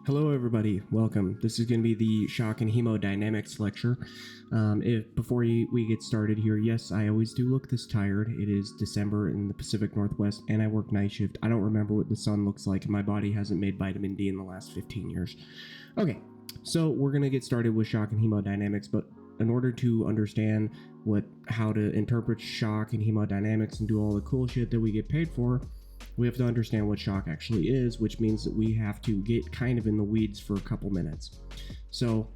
Hello everybody, welcome. This is going to be the shock and hemodynamics lecture. Before we get started here, yes, I always do look this tired. It is December in the Pacific Northwest and I work night shift. I don't remember what the sun looks like and my body hasn't made vitamin D in the last 15 years. Okay, so we're going to get started with shock and hemodynamics, but in order to understand how to interpret shock and hemodynamics and do all the cool shit that we get paid for, we have to understand what shock actually is, which means that we have to get kind of in the weeds for a couple minutes. So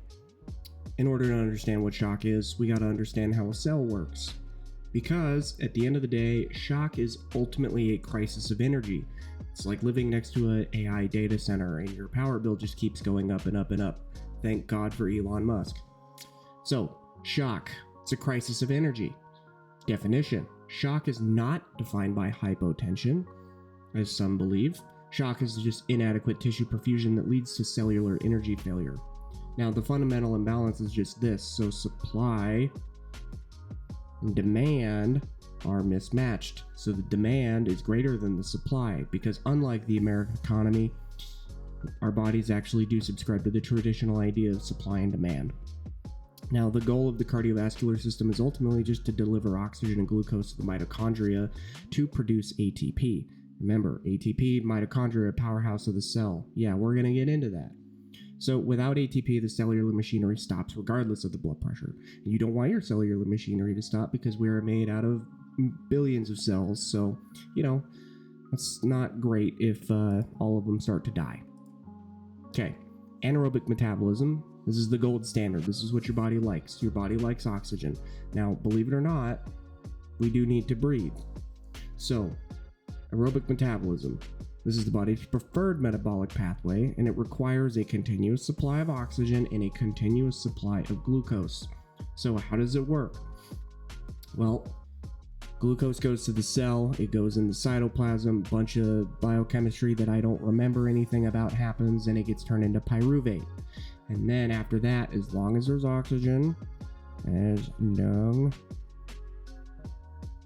in order to understand what shock is, we got to understand how a cell works. Because at the end of the day, shock is ultimately a crisis of energy. It's like living next to an AI data center and your power bill just keeps going up and up and up. Thank God for Elon Musk. So shock, it's a crisis of energy. Definition: shock is not defined by hypotension, as some believe. Shock is just inadequate tissue perfusion that leads to cellular energy failure. Now, the fundamental imbalance is just this. So supply and demand are mismatched. So the demand is greater than the supply because unlike the American economy, our bodies actually do subscribe to the traditional idea of supply and demand. Now, the goal of the cardiovascular system is ultimately just to deliver oxygen and glucose to the mitochondria to produce ATP. Remember, ATP, mitochondria, powerhouse of the cell. Yeah, we're going to get into that. So without ATP, the cellular machinery stops regardless of the blood pressure. And you don't want your cellular machinery to stop because we are made out of billions of cells. So, it's not great if all of them start to die. Okay, anaerobic metabolism. This is the gold standard. This is what your body likes. Your body likes oxygen. Now, believe it or not, we do need to breathe. So, aerobic metabolism. This is the body's preferred metabolic pathway, and it requires a continuous supply of oxygen and a continuous supply of glucose. So how does it work? Well, glucose goes to the cell, it goes in the cytoplasm, bunch of biochemistry that I don't remember anything about happens, and it gets turned into pyruvate. And then after that, as long as there's oxygen, as long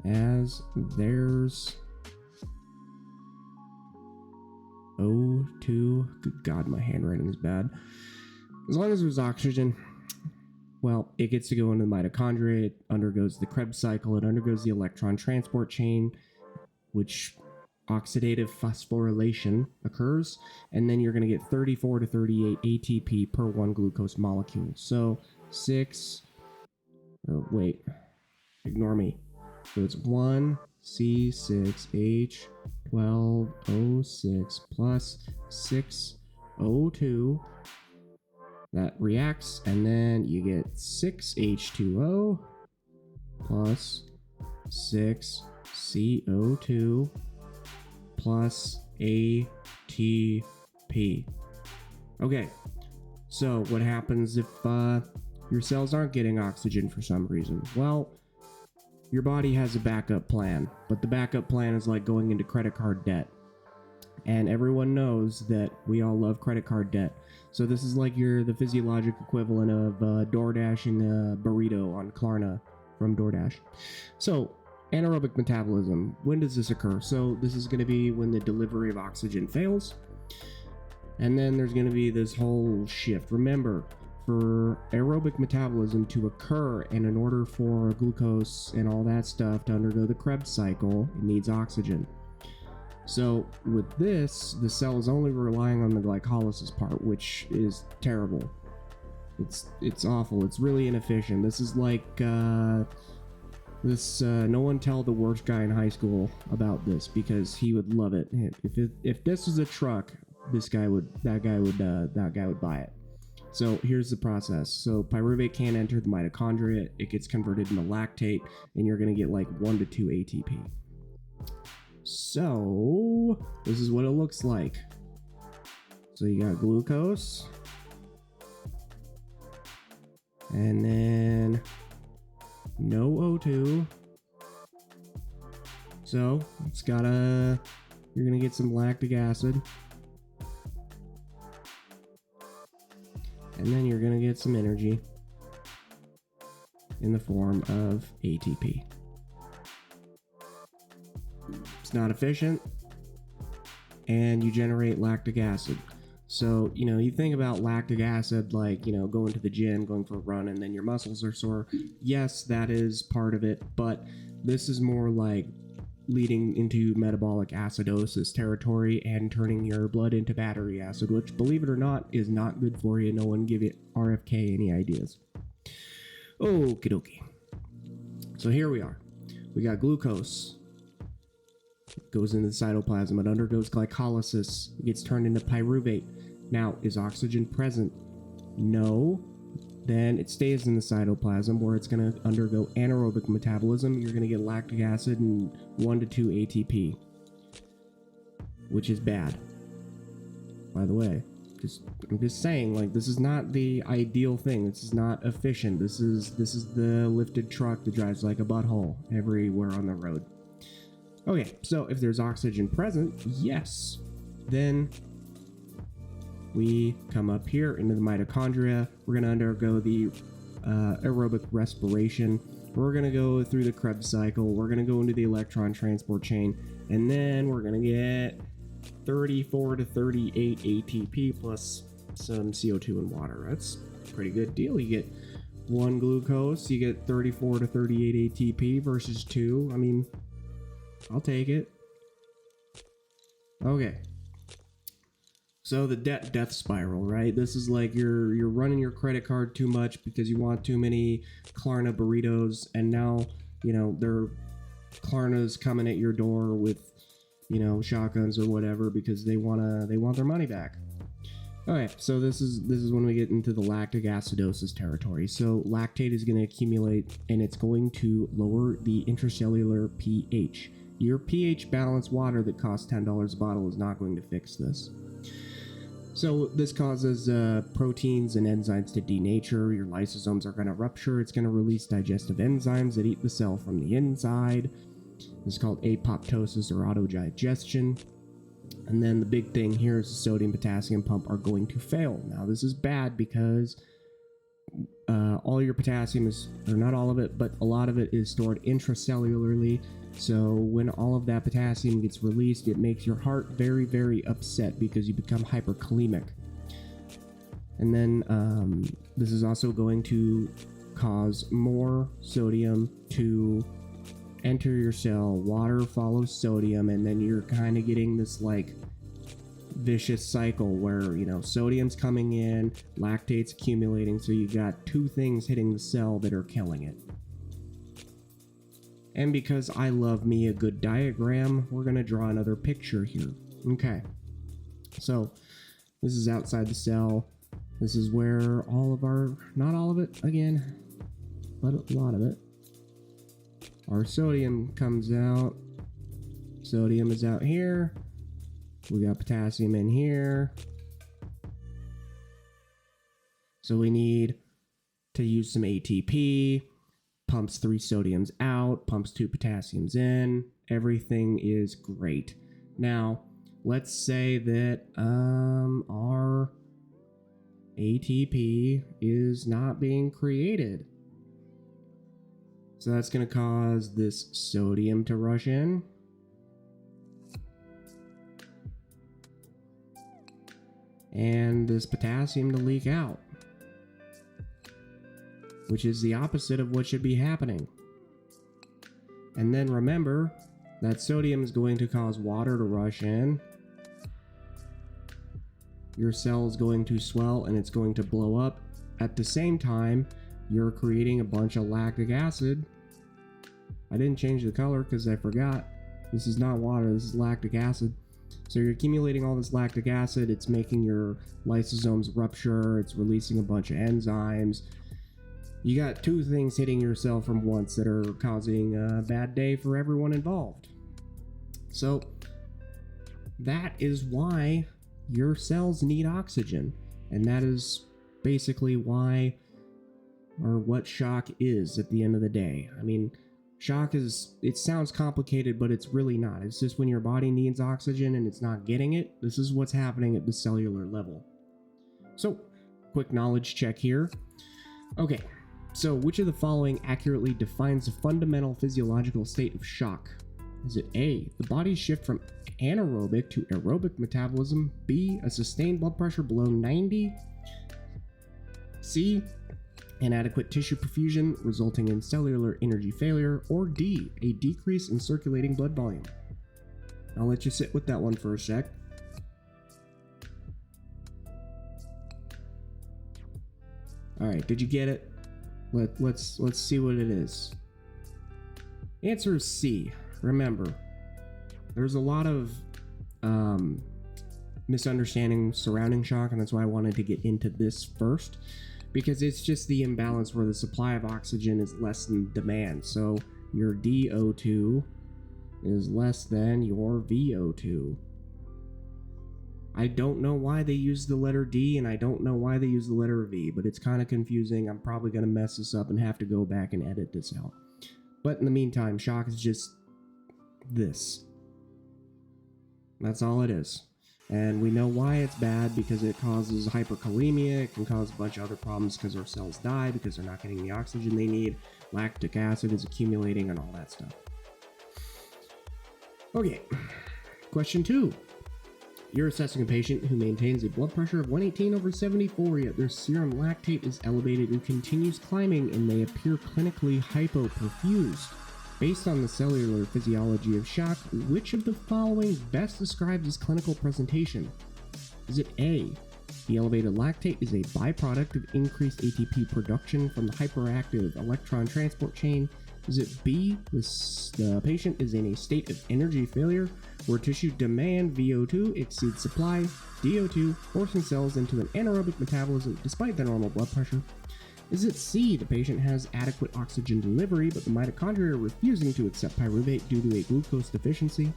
as there's O2, good God, my handwriting is bad. As long as there's oxygen, well, it gets to go into the mitochondria, it undergoes the Krebs cycle, it undergoes the electron transport chain, which oxidative phosphorylation occurs, and then you're going to get 34 to 38 ATP per one glucose molecule. So ignore me. So it's 1 C6H12O6 plus 6O2. That reacts, and then you get 6H2O plus 6CO2 plus ATP. Okay, so what happens if your cells aren't getting oxygen for some reason? Well, your body has a backup plan, but the backup plan is like going into credit card debt. And everyone knows that we all love credit card debt. So this is like the physiologic equivalent of DoorDash and a burrito on Klarna from DoorDash. So anaerobic metabolism, when does this occur? So this is going to be when the delivery of oxygen fails. And then there's going to be this whole shift. Remember, for aerobic metabolism to occur and in order for glucose and all that stuff to undergo the Krebs cycle, it needs oxygen. So with this, the cell is only relying on the glycolysis part, which is terrible. It's awful. It's really inefficient. This is like no one tell the worst guy in high school about this because he would love it. If this was a truck, that guy would buy it. So here's the process. So pyruvate can't enter the mitochondria, it gets converted into lactate, and you're going to get like 1 to 2 ATP. So this is what it looks like. So you got glucose, and then no O2. So you're going to get some lactic acid. And then you're going to get some energy in the form of ATP. It's not efficient, and you generate lactic acid. So, you think about lactic acid, like, going to the gym, going for a run, and then your muscles are sore. Yes, that is part of it, but this is more like leading into metabolic acidosis territory and turning your blood into battery acid, which, believe it or not, is not good for you. No one give it RFK any ideas. Okie dokie. So here we are. We got glucose. It goes into the cytoplasm. It undergoes glycolysis. It gets turned into pyruvate. Now, is oxygen present? No. Then it stays in the cytoplasm where it's going to undergo anaerobic metabolism. You're going to get lactic acid and 1 to 2 ATP, which is bad. By the way, I'm just saying, like, this is not the ideal thing. This is not efficient. This is the lifted truck that drives like a butthole everywhere on the road. Okay, so if there's oxygen present, yes, then we come up here into the mitochondria. We're going to undergo the aerobic respiration. We're going to go through the Krebs cycle. We're going to go into the electron transport chain. And then we're going to get 34 to 38 ATP plus some CO2 and water. That's a pretty good deal. You get 1 glucose. You get 34 to 38 ATP versus 2. I mean, I'll take it. Okay. So the death spiral, right? This is like you're running your credit card too much because you want too many Klarna burritos, and now Klarna's coming at your door with shotguns or whatever because they want their money back. Okay, so this is when we get into the lactic acidosis territory. So lactate is going to accumulate and it's going to lower the intracellular pH. Your pH balanced water that costs $10 a bottle is not going to fix this. So this causes proteins and enzymes to denature. Your lysosomes are going to rupture. It's going to release digestive enzymes that eat the cell from the inside. This is called apoptosis or autodigestion. And then the big thing here is the sodium-potassium pump are going to fail. Now this is bad because all your potassium is, or not all of it, but a lot of it is stored intracellularly. So when all of that potassium gets released, it makes your heart very, very upset because you become hyperkalemic. And then this is also going to cause more sodium to enter your cell. Water follows sodium, and then you're kind of getting this like vicious cycle where sodium's coming in, lactate's accumulating, so you got two things hitting the cell that are killing it. And because I love me a good diagram, we're going to draw another picture here. Okay. So this is outside the cell. This is where all of our, not all of it again, but a lot of it. Our sodium comes out. Sodium is out here. We got potassium in here. So we need to use some ATP. Pumps 3 sodiums out, pumps 2 potassiums in. Everything is great. Now, let's say that our ATP is not being created. So that's going to cause this sodium to rush in. And this potassium to leak out, which is the opposite of what should be happening. And then remember that sodium is going to cause water to rush in. Your cell is going to swell and it's going to blow up. At the same time, you're creating a bunch of lactic acid. I didn't change the color because I forgot. This is not water, this is lactic acid. So you're accumulating all this lactic acid, it's making your lysosomes rupture, it's releasing a bunch of enzymes. You got two things hitting your cell from once that are causing a bad day for everyone involved. So that is why your cells need oxygen. And that is basically why, or what shock is at the end of the day. I mean, shock is, it sounds complicated, but it's really not. It's just when your body needs oxygen and it's not getting it, this is what's happening at the cellular level. So, quick knowledge check here. Okay, so which of the following accurately defines the fundamental physiological state of shock? Is it A, the body's shift from anaerobic to aerobic metabolism? B, a sustained blood pressure below 90? C, inadequate tissue perfusion resulting in cellular energy failure? Or D, a decrease in circulating blood volume? I'll let you sit with that one for a sec. All right, did you get it? Let's see what it is. Answer is C. Remember, there's a lot of misunderstanding surrounding shock, and that's why I wanted to get into this first, because it's just the imbalance where the supply of oxygen is less than demand. So your DO2 is less than your VO2. I don't know why they use the letter D, and I don't know why they use the letter V, but it's kind of confusing. I'm probably going to mess this up and have to go back and edit this out. But in the meantime, shock is just this. That's all it is. And we know why it's bad, because it causes hyperkalemia. It can cause a bunch of other problems because our cells die because they're not getting the oxygen they need. Lactic acid is accumulating and all that stuff. Okay, question 2. You're assessing a patient who maintains a blood pressure of 118/74, yet their serum lactate is elevated and continues climbing, and they appear clinically hypoperfused. Based on the cellular physiology of shock, which of the following best describes this clinical presentation? Is it A, the elevated lactate is a byproduct of increased ATP production from the hyperactive electron transport chain? Is it B, the patient is in a state of energy failure where tissue demand VO2 exceeds supply, DO2 forcing cells into an anaerobic metabolism despite their normal blood pressure? Is it C, the patient has adequate oxygen delivery but the mitochondria are refusing to accept pyruvate due to a glucose deficiency?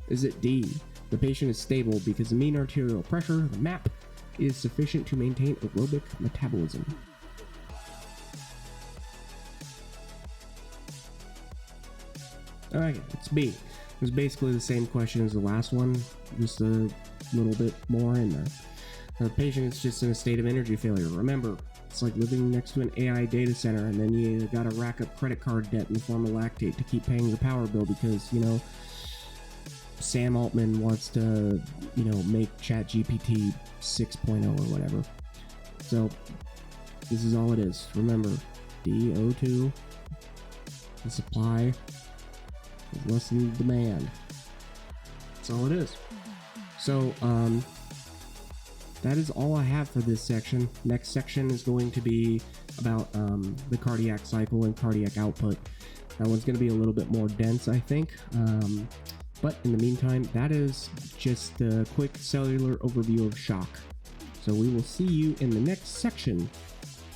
Is it D, the patient is stable because the mean arterial pressure, the MAP, is sufficient to maintain aerobic metabolism? Okay, it's B. It was basically the same question as the last one, just a little bit more in there. The patient is just in a state of energy failure. Remember, it's like living next to an AI data center, and then you gotta rack up credit card debt in the form of lactate to keep paying your power bill because, Sam Altman wants to, make ChatGPT 6.0 or whatever. So, this is all it is. Remember, DO2, the supply is less than the demand. That's all it is. So, that is all I have for this section. Next section is going to be about the cardiac cycle and cardiac output. That one's going to be a little bit more dense, I think. But in the meantime, that is just a quick cellular overview of shock. So we will see you in the next section